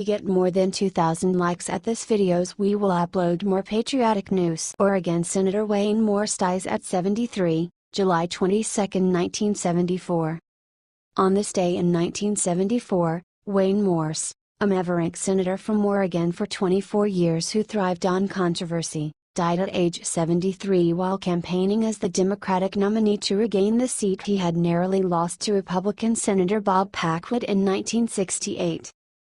we get more than 2,000 likes at this videos, we will upload more patriotic news. Oregon Senator Wayne Morse dies at 73, July 22, 1974. On this day in 1974, Wayne Morse, a maverick senator from Oregon for 24 years who thrived on controversy, died at age 73 while campaigning as the Democratic nominee to regain the seat he had narrowly lost to Republican Senator Bob Packwood in 1968.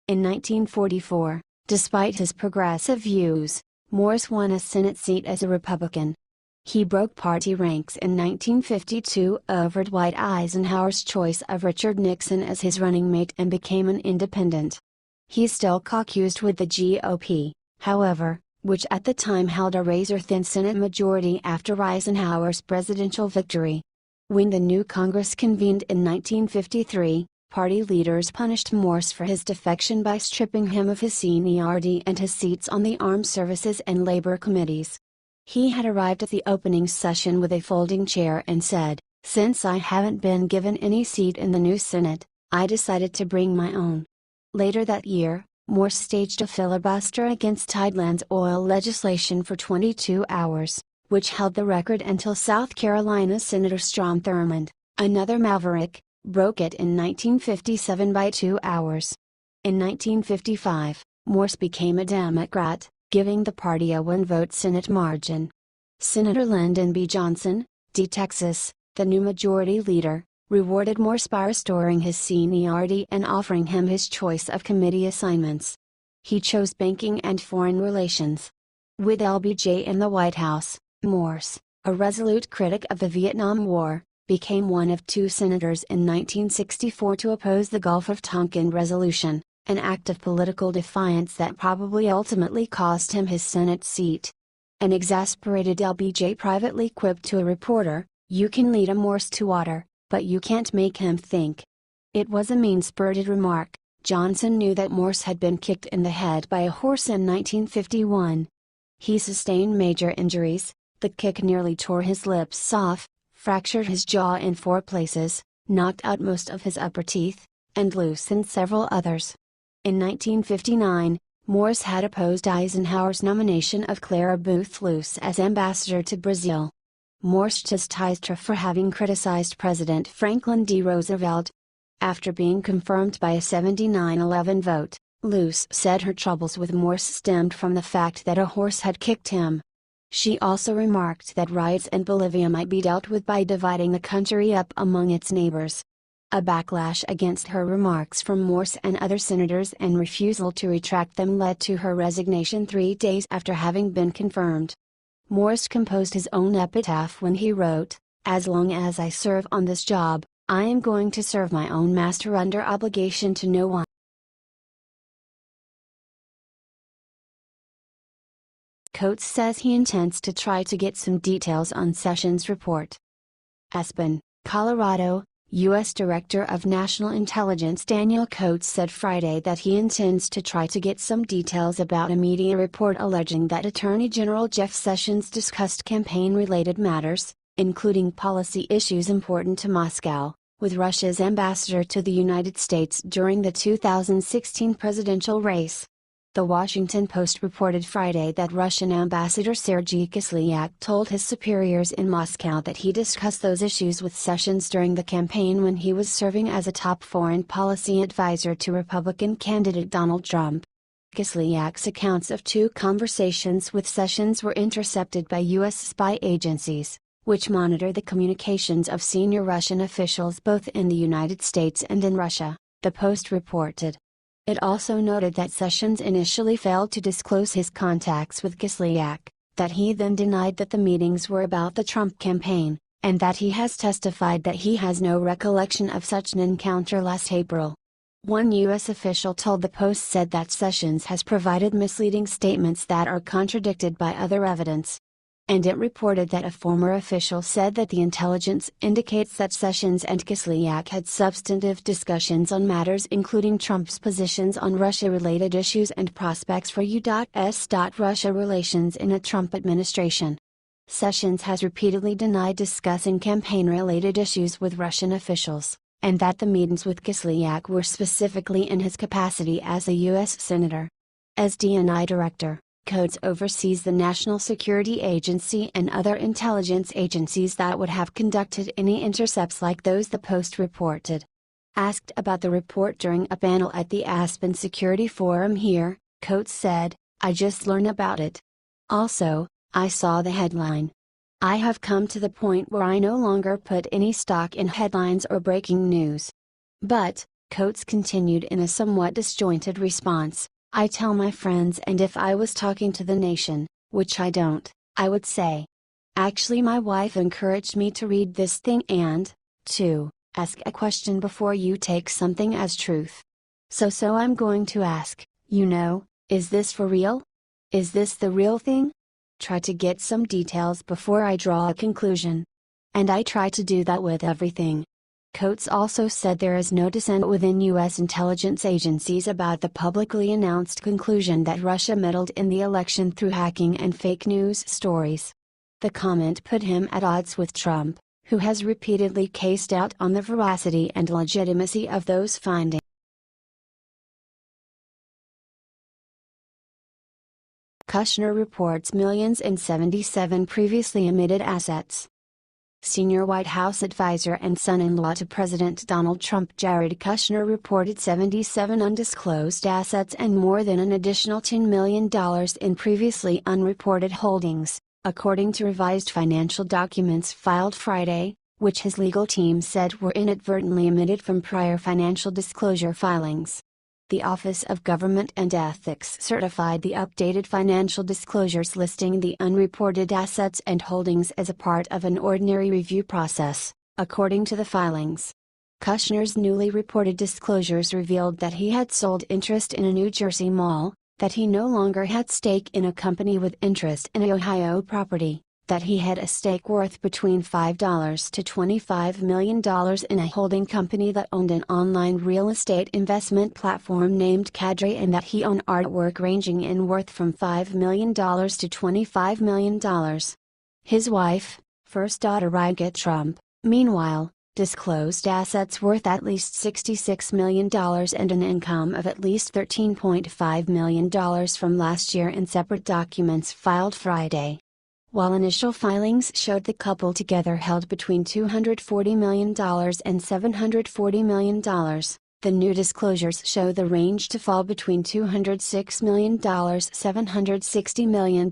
In 1944, despite his progressive views, Morse won a Senate seat as a Republican. He broke party ranks in 1952 over Dwight Eisenhower's choice of Richard Nixon as his running mate and became an independent. He still caucused with the GOP, however, which at the time held a razor-thin Senate majority after Eisenhower's presidential victory. When the new Congress convened in 1953, party leaders punished Morse for his defection by stripping him of his seniority and his seats on the Armed Services and Labor Committees. He had arrived at the opening session with a folding chair and said, "Since I haven't been given any seat in the new Senate, I decided to bring my own." Later that year, Morse staged a filibuster against Tideland's oil legislation for 22 hours, which held the record until South Carolina Senator Strom Thurmond, another maverick, broke it in 1957 by 2 hours. In 1955, Morse became a Democrat, giving the party a one-vote Senate margin. Senator Lyndon B. Johnson, D. Texas, the new majority leader, rewarded Morse by restoring his seniority and offering him his choice of committee assignments. He chose banking and foreign relations. With LBJ in the White House, Morse, a resolute critic of the Vietnam War, became one of two senators in 1964 to oppose the Gulf of Tonkin Resolution, an act of political defiance that probably ultimately cost him his Senate seat. An exasperated LBJ privately quipped to a reporter, "You can lead a Morse to water, but you can't make him think." It was a mean-spirited remark. Johnson knew that Morse had been kicked in the head by a horse in 1951. He sustained major injuries. The kick nearly tore his lips off, fractured his jaw in 4 places, knocked out most of his upper teeth, and loosened several others. In 1959, Morse had opposed Eisenhower's nomination of Clara Boothe Luce as ambassador to Brazil. Morse chastised her for having criticized President Franklin D. Roosevelt. After being confirmed by a 79-11 vote, Luce said her troubles with Morse stemmed from the fact that a horse had kicked him. She also remarked that riots in Bolivia might be dealt with by dividing the country up among its neighbors. A backlash against her remarks from Morse and other senators and refusal to retract them led to her resignation 3 days after having been confirmed. Morse composed his own epitaph when he wrote, "As long as I serve on this job, I am going to serve my own master under obligation to no one." Coates says he intends to try to get some details on Sessions' report. Aspen, Colorado, U.S. Director of National Intelligence Daniel Coates said Friday that he intends to try to get some details about a media report alleging that Attorney General Jeff Sessions discussed campaign-related matters, including policy issues important to Moscow, with Russia's ambassador to the United States during the 2016 presidential race. The Washington Post reported Friday that Russian Ambassador Sergei Kislyak told his superiors in Moscow that he discussed those issues with Sessions during the campaign when he was serving as a top foreign policy advisor to Republican candidate Donald Trump. Kislyak's accounts of 2 conversations with Sessions were intercepted by U.S. spy agencies, which monitor the communications of senior Russian officials both in the United States and in Russia, the Post reported. It also noted that Sessions initially failed to disclose his contacts with Kislyak, that he then denied that the meetings were about the Trump campaign, and that he has testified that he has no recollection of such an encounter last April. One U.S. official told the Post said that Sessions has provided misleading statements that are contradicted by other evidence. And it reported that a former official said that the intelligence indicates that Sessions and Kislyak had substantive discussions on matters including Trump's positions on Russia-related issues and prospects for U.S.-Russia relations in a Trump administration. Sessions has repeatedly denied discussing campaign-related issues with Russian officials. and that the meetings with Kislyak were specifically in his capacity as a U.S. Senator. As DNI Director, Coates oversees the National Security Agency and other intelligence agencies that would have conducted any intercepts like those the Post reported. Asked about the report during a panel at the Aspen Security Forum here, Coates said, "I just learned about it. Also, I saw the headline. I have come to the point where I no longer put any stock in headlines or breaking news." But, Coates continued in a somewhat disjointed response, "I tell my friends, and if I was talking to the nation, which I don't, I would say. Actually, my wife encouraged me to read this thing and, to, ask a question before you take something as truth. So I'm going to ask, is this for real? Is this the real thing? Try to get some details before I draw a conclusion. And I try to do that with everything." Coates also said there is no dissent within U.S. intelligence agencies about the publicly announced conclusion that Russia meddled in the election through hacking and fake news stories. The comment put him at odds with Trump, who has repeatedly cased out on the veracity and legitimacy of those findings. Kushner reports millions in 77 previously emitted assets. Senior White House advisor and son-in-law to President Donald Trump Jared Kushner reported 77 undisclosed assets and more than an additional $10 million in previously unreported holdings, according to revised financial documents filed Friday, which his legal team said were inadvertently omitted from prior financial disclosure filings. The Office of Government and Ethics certified the updated financial disclosures listing the unreported assets and holdings as a part of an ordinary review process, according to the filings. Kushner's newly reported disclosures revealed that he had sold interest in a New Jersey mall, that he no longer had stake in a company with interest in a Ohio property, that he had a stake worth between $5 to $25 million in a holding company that owned an online real estate investment platform named Cadre, and that he owned artwork ranging in worth from $5 million to $25 million. His wife, first daughter Ivanka Trump, meanwhile, disclosed assets worth at least $66 million and an income of at least $13.5 million from last year in separate documents filed Friday. While initial filings showed the couple together held between $240 million and $740 million, the new disclosures show the range to fall between $206 million and $760 million.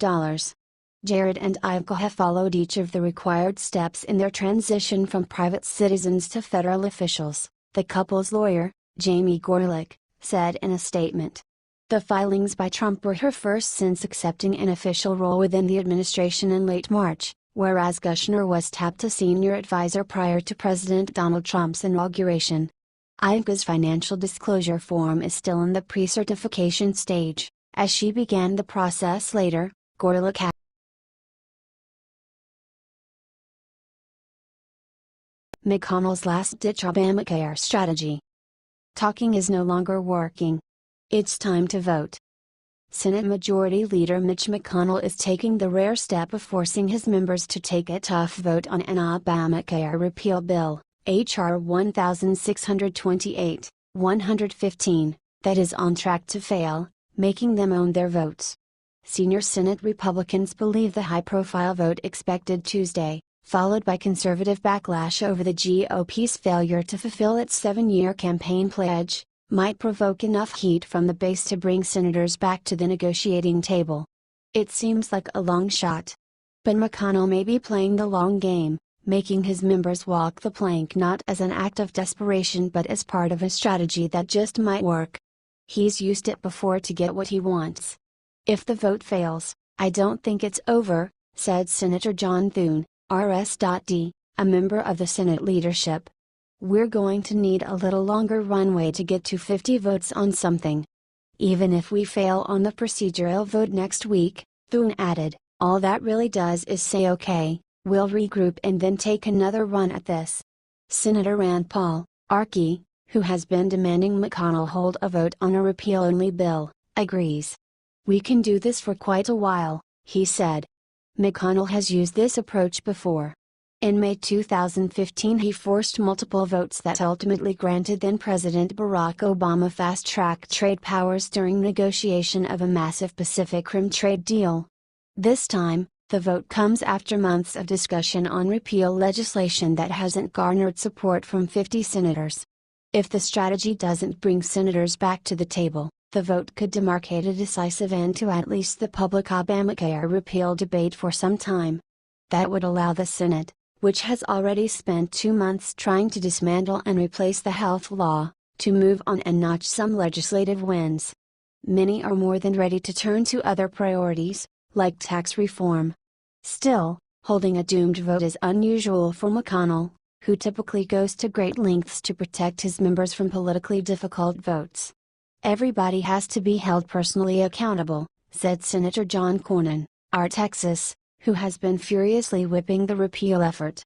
Jared and Ivanka have followed each of the required steps in their transition from private citizens to federal officials, the couple's lawyer, Jamie Gorelick, said in a statement. The filings by Trump were her first since accepting an official role within the administration in late March, whereas Kushner was tapped as senior advisor prior to President Donald Trump's inauguration. Ivanka's financial disclosure form is still in the pre-certification stage, as she began the process later, Gorelick had. McConnell's last-ditch Obamacare strategy. Talking is no longer working. It's time to vote. Senate Majority Leader Mitch McConnell is taking the rare step of forcing his members to take a tough vote on an Obamacare repeal bill, H.R. 1628, 115, that is on track to fail, making them own their votes. Senior Senate Republicans believe the high-profile vote expected Tuesday, followed by conservative backlash over the GOP's failure to fulfill its 7-year campaign pledge, might provoke enough heat from the base to bring senators back to the negotiating table. It seems like a long shot. But McConnell may be playing the long game, making his members walk the plank not as an act of desperation but as part of a strategy that just might work. He's used it before to get what he wants. If the vote fails, I don't think it's over, said Senator John Thune, RS.D., a member of the Senate leadership. We're going to need a little longer runway to get to 50 votes on something. Even if we fail on the procedural vote next week, Thune added, all that really does is say okay, we'll regroup and then take another run at this. Senator Rand Paul, RK, who has been demanding McConnell hold a vote on a repeal-only bill, agrees. We can do this for quite a while, he said. McConnell has used this approach before. In May 2015 he forced multiple votes that ultimately granted then-President Barack Obama fast-track trade powers during negotiation of a massive Pacific Rim trade deal. This time, the vote comes after months of discussion on repeal legislation that hasn't garnered support from 50 senators. If the strategy doesn't bring senators back to the table, the vote could demarcate a decisive end to at least the public Obamacare repeal debate for some time. That would allow the Senate, which has already spent 2 months trying to dismantle and replace the health law, to move on and notch some legislative wins. Many are more than ready to turn to other priorities, like tax reform. Still, holding a doomed vote is unusual for McConnell, who typically goes to great lengths to protect his members from politically difficult votes. "Everybody has to be held personally accountable," said Senator John Cornyn, our Texas, who has been furiously whipping the repeal effort.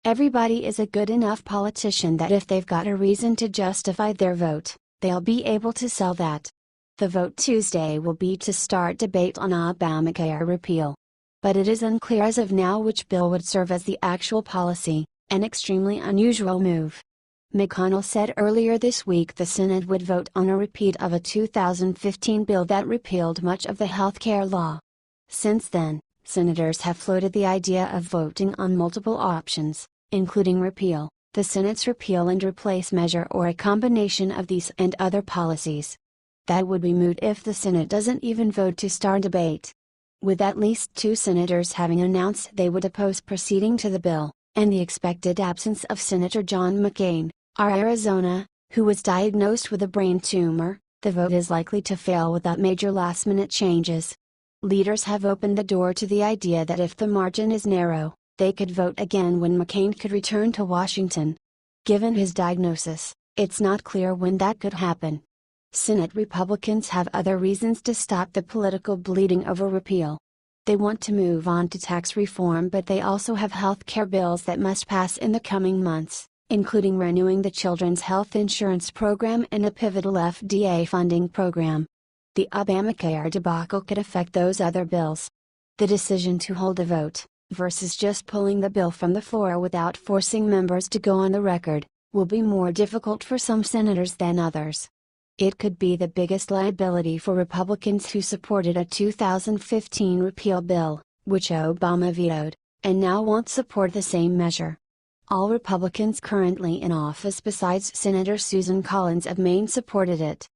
"Everybody is a good enough politician that if they've got a reason to justify their vote, they'll be able to sell that." The vote Tuesday will be to start debate on Obamacare repeal. But it is unclear as of now which bill would serve as the actual policy, an extremely unusual move. McConnell said earlier this week the Senate would vote on a repeat of a 2015 bill that repealed much of the health care law. Since then, senators have floated the idea of voting on multiple options, including repeal, the Senate's repeal and replace measure, or a combination of these and other policies. That would be moot if the Senate doesn't even vote to start debate. With at least 2 senators having announced they would oppose proceeding to the bill, and the expected absence of Senator John McCain, our Arizona, who was diagnosed with a brain tumor, the vote is likely to fail without major last-minute changes. Leaders have opened the door to the idea that if the margin is narrow, they could vote again when McCain could return to Washington. Given his diagnosis, it's not clear when that could happen. Senate Republicans have other reasons to stop the political bleeding over repeal. They want to move on to tax reform, but they also have health care bills that must pass in the coming months, including renewing the Children's Health Insurance Program and a pivotal FDA funding program. The Obamacare debacle could affect those other bills. The decision to hold a vote, versus just pulling the bill from the floor without forcing members to go on the record, will be more difficult for some senators than others. It could be the biggest liability for Republicans who supported a 2015 repeal bill, which Obama vetoed, and now won't support the same measure. All Republicans currently in office besides Senator Susan Collins of Maine supported it.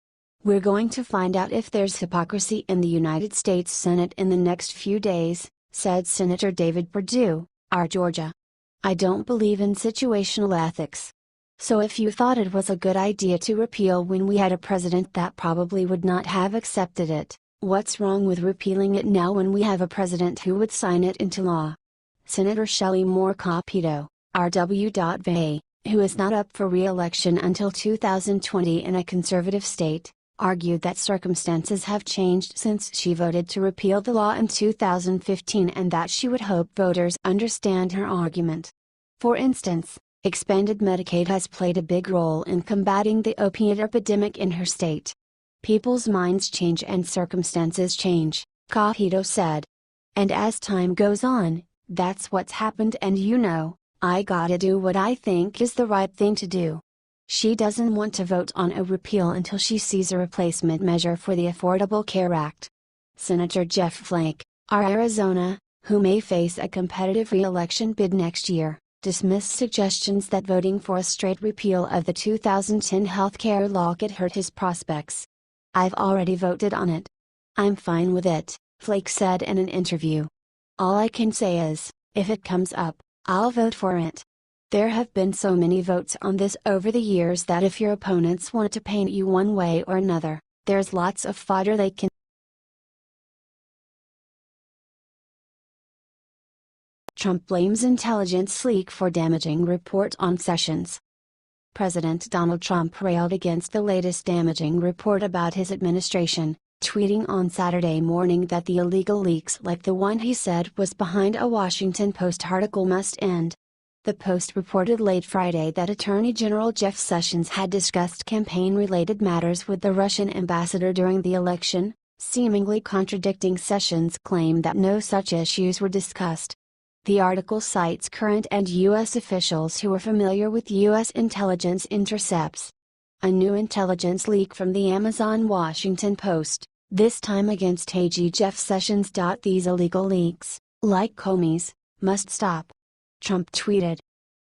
"We're going to find out if there's hypocrisy in the United States Senate in the next few days," said Senator David Perdue, our Georgia. "I don't believe in situational ethics. So if you thought it was a good idea to repeal when we had a president that probably would not have accepted it, what's wrong with repealing it now when we have a president who would sign it into law?" Senator Shelley Moore Capito, our W.Va, who is not up for re-election until 2020 in a conservative state, argued that circumstances have changed since she voted to repeal the law in 2015 and that she would hope voters understand her argument. For instance, expanded Medicaid has played a big role in combating the opiate epidemic in her state. "People's minds change and circumstances change," Capito said. "And as time goes on, that's what's happened, and I gotta do what I think is the right thing to do." She doesn't want to vote on a repeal until she sees a replacement measure for the Affordable Care Act. Senator Jeff Flake, our Arizona, who may face a competitive re-election bid next year, dismissed suggestions that voting for a straight repeal of the 2010 health care law could hurt his prospects. "I've already voted on it. I'm fine with it," Flake said in an interview. "All I can say is, if it comes up, I'll vote for it. There have been so many votes on this over the years that if your opponents want to paint you one way or another, there's lots of fodder they can." Trump blames intelligence leak for damaging report on Sessions. President Donald Trump railed against the latest damaging report about his administration, tweeting on Saturday morning that the illegal leaks like the one he said was behind a Washington Post article must end. The Post reported late Friday that Attorney General Jeff Sessions had discussed campaign-related matters with the Russian ambassador during the election, seemingly contradicting Sessions' claim that no such issues were discussed. The article cites current and U.S. officials who were familiar with U.S. intelligence intercepts. A new intelligence leak from the Amazon Washington Post, this time against AG Jeff Sessions. These illegal leaks, like Comey's, must stop. Trump tweeted.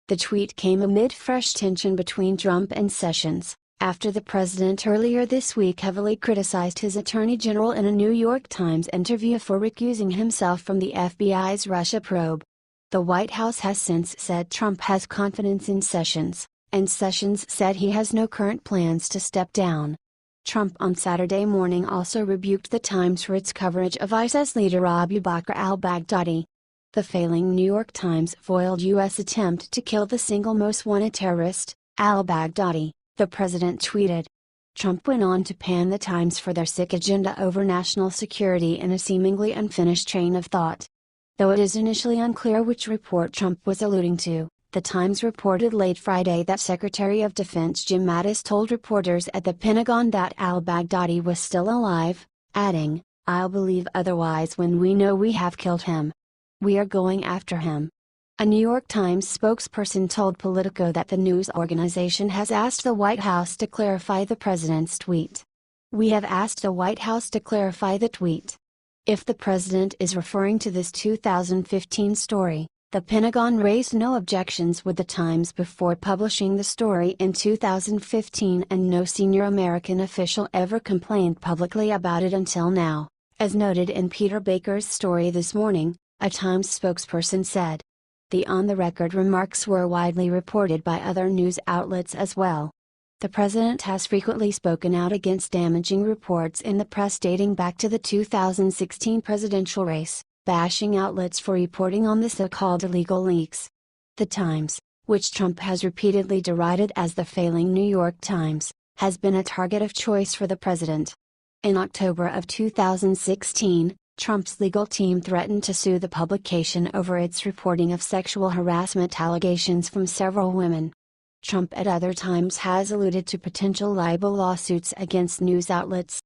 The tweet came amid fresh tension between Trump and Sessions, after the president earlier this week heavily criticized his attorney general in a New York Times interview for recusing himself from the FBI's Russia probe. The White House has since said Trump has confidence in Sessions, and Sessions said he has no current plans to step down. Trump on Saturday morning also rebuked the Times for its coverage of ISIS leader Abu Bakr al-Baghdadi. The failing New York Times foiled U.S. attempt to kill the single most wanted terrorist, al-Baghdadi, the president tweeted. Trump went on to pan the Times for their sick agenda over national security in a seemingly unfinished train of thought. Though it is initially unclear which report Trump was alluding to, the Times reported late Friday that Secretary of Defense Jim Mattis told reporters at the Pentagon that al-Baghdadi was still alive, adding, "I'll believe otherwise when we know we have killed him. We are going after him." A New York Times spokesperson told Politico that the news organization has asked the White House to clarify the president's tweet. "We have asked the White House to clarify the tweet. If the president is referring to this 2015 story, the Pentagon raised no objections with the Times before publishing the story in 2015 and no senior American official ever complained publicly about it until now," as noted in Peter Baker's story this morning, a Times spokesperson said. The on-the-record remarks were widely reported by other news outlets as well. The president has frequently spoken out against damaging reports in the press dating back to the 2016 presidential race, bashing outlets for reporting on the so-called illegal leaks. The Times, which Trump has repeatedly derided as the failing New York Times, has been a target of choice for the president. In October of 2016, Trump's legal team threatened to sue the publication over its reporting of sexual harassment allegations from several women. Trump at other times has alluded to potential libel lawsuits against news outlets.